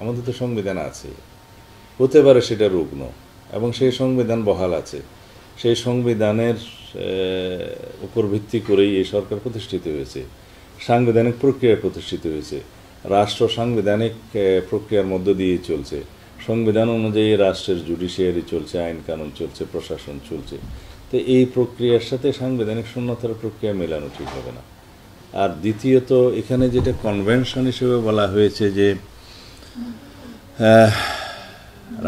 আমাদের তো সংবিধান আছে, হতে পারে সেটা রুগ্ন, এবং সেই সংবিধান বহাল আছে। সেই সংবিধানের উপর ভিত্তি করেই এই সরকার প্রতিষ্ঠিত হয়েছে, সাংবিধানিক প্রক্রিয়ায় প্রতিষ্ঠিত হয়েছে, রাষ্ট্র সাংবিধানিক প্রক্রিয়ার মধ্য দিয়ে চলছে, সংবিধান অনুযায়ী রাষ্ট্রের জুডিশিয়ারি চলছে, আইন কানুন চলছে, প্রশাসন চলছে। তো এই প্রক্রিয়ার সাথে সাংবিধানিক শূন্যতার প্রক্রিয়া মেলানো ঠিক হবে না। আর দ্বিতীয়ত, এখানে যেটা কনভেনশন হিসেবে বলা হয়েছে যে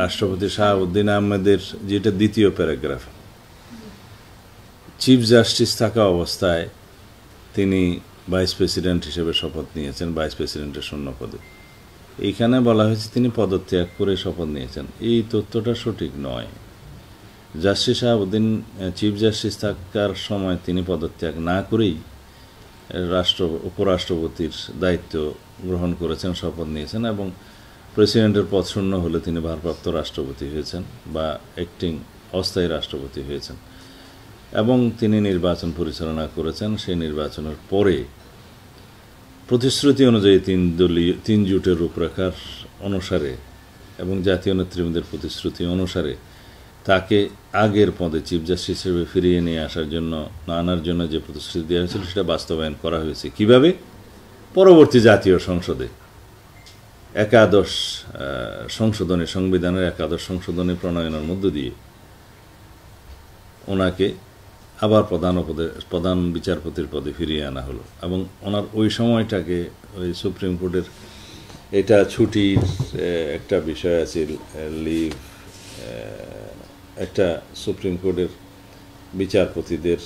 রাষ্ট্রপতি শাহাবুদ্দিন আহমেদের, যেটা দ্বিতীয় প্যারাগ্রাফ, চিফ জাস্টিস থাকা অবস্থায় তিনি ভাইস প্রেসিডেন্ট হিসেবে শপথ নিয়েছেন, ভাইস প্রেসিডেন্টের শূন্য পদে। এইখানে বলা হয়েছে তিনি পদত্যাগ করে শপথ নিয়েছেন। এই তথ্যটা সঠিক নয়। জাস্টিস শাহাবুদ্দিন চিফ জাস্টিস থাকার সময় তিনি পদত্যাগ না করেই উপরাষ্ট্রপতির দায়িত্ব গ্রহণ করেছেন, শপথ নিয়েছেন, এবং প্রেসিডেন্টের পদ শূন্য হলে তিনি ভারপ্রাপ্ত রাষ্ট্রপতি হয়েছেন বা অ্যাক্টিং অস্থায়ী রাষ্ট্রপতি হয়েছেন, এবং তিনি নির্বাচন পরিচালনা করেছেন। সেই নির্বাচনের পরে প্রতিশ্রুতি অনুযায়ী তিন জোটের রূপরেখার অনুসারে এবং জাতীয় নেতৃবৃন্দের প্রতিশ্রুতি অনুসারে তাকে আগের পদে চিফ জাস্টিস হিসেবে ফিরিয়ে নিয়ে আনার জন্য যে প্রতিশ্রুতি দেওয়া হয়েছিল সেটা বাস্তবায়ন করা হয়েছে। কিভাবে? পরবর্তী জাতীয় সংসদে একাদশ সংশোধনী, সংবিধানের একাদশ সংশোধনী প্রণয়নের মধ্য দিয়ে ওনাকে আবার প্রধান বিচারপতির পদে ফিরিয়ে আনা হলো, এবং ওনার ওই সময়টাকে ওই সুপ্রিম কোর্টের, এটা ছুটির একটা বিষয় আছে, লিভ, একটা সুপ্রিম কোর্টের বিচারপতিদের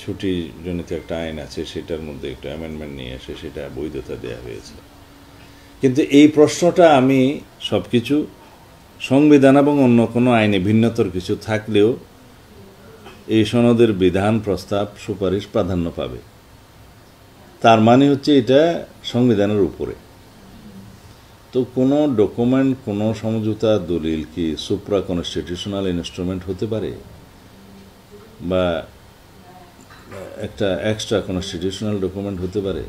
ছুটি জনিত একটা আইন আছে, সেটার মধ্যে একটা অ্যামেন্ডমেন্ট নিয়ে এসে সেটা বৈধতা দেওয়া হয়েছে। কিন্তু এই প্রশ্নটা আমি সব কিছু সংবিধান এবং অন্য কোনো আইনে ভিন্নতর কিছু থাকলেও এই সনদের বিধান, প্রস্তাব, সুপারিশ প্রাধান্য পাবে। তার মানে হচ্ছে এটা সংবিধানের উপরে। তো কোনো ডকুমেন্ট, কোনো সমঝোতা, দলিল কি সুপ্রা কনস্টিটিউশনাল ইনস্ট্রুমেন্ট হতে পারে, বা একটা এক্সট্রা কনস্টিটিউশনাল ডকুমেন্ট হতে পারে?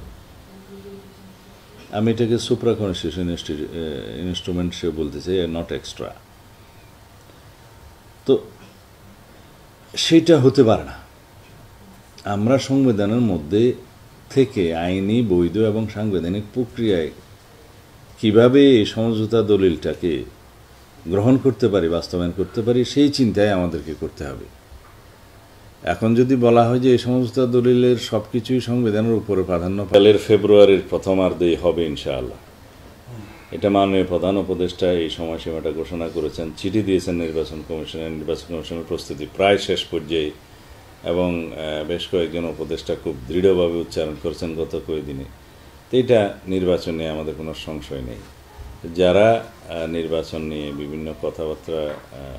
আমি এটাকে সুপ্রা কনস্টিটিউশন ইনস্ট্রুমেন্ট সে বলতে চাই, নট এক্সট্রা। তো সেটা হতে পারে না। আমরা সংবিধানের মধ্যে থেকে আইনি, বৈধ এবং সাংবিধানিক প্রক্রিয়ায় কিভাবে এই সমঝোতা দলিলটাকে গ্রহণ করতে পারি, বাস্তবায়ন করতে পারি, সেই চিন্তায় আমাদেরকে করতে হবে। এখন যদি বলা হয় যে এই সমঝোতা দলিলের সব কিছুই সংবিধানের উপরে প্রাধান্য পেলের ফেব্রুয়ারির প্রথমার্ধেই হবে ইনশাআল্লাহ, এটা মাননীয় প্রধান উপদেষ্টা এই সময়সীমাটা ঘোষণা করেছেন, চিঠি দিয়েছেন নির্বাচন কমিশনের। নির্বাচন কমিশনের প্রস্তুতি প্রায় শেষ পর্যায়ে, এবং বেশ কয়েকজন উপদেষ্টা খুব দৃঢ়ভাবে উচ্চারণ করেছেন গত কয়েকদিনে। তো এটা নির্বাচন নিয়ে আমাদের কোনো সংশয় নেই। যারা নির্বাচন নিয়ে বিভিন্ন কথাবার্তা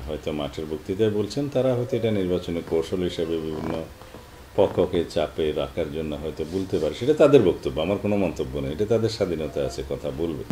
হয়তো মাঠের বক্তৃতায় বলছেন, তারা হয়তো এটা নির্বাচনের কৌশল হিসেবে বিভিন্ন পক্ষকে চাপে রাখার জন্য হয়তো বলতে পারে, সেটা তাদের বক্তব্য, আমার কোনো মন্তব্য নেই, এটা তাদের স্বাধীনতা আছে, কথা বলবে।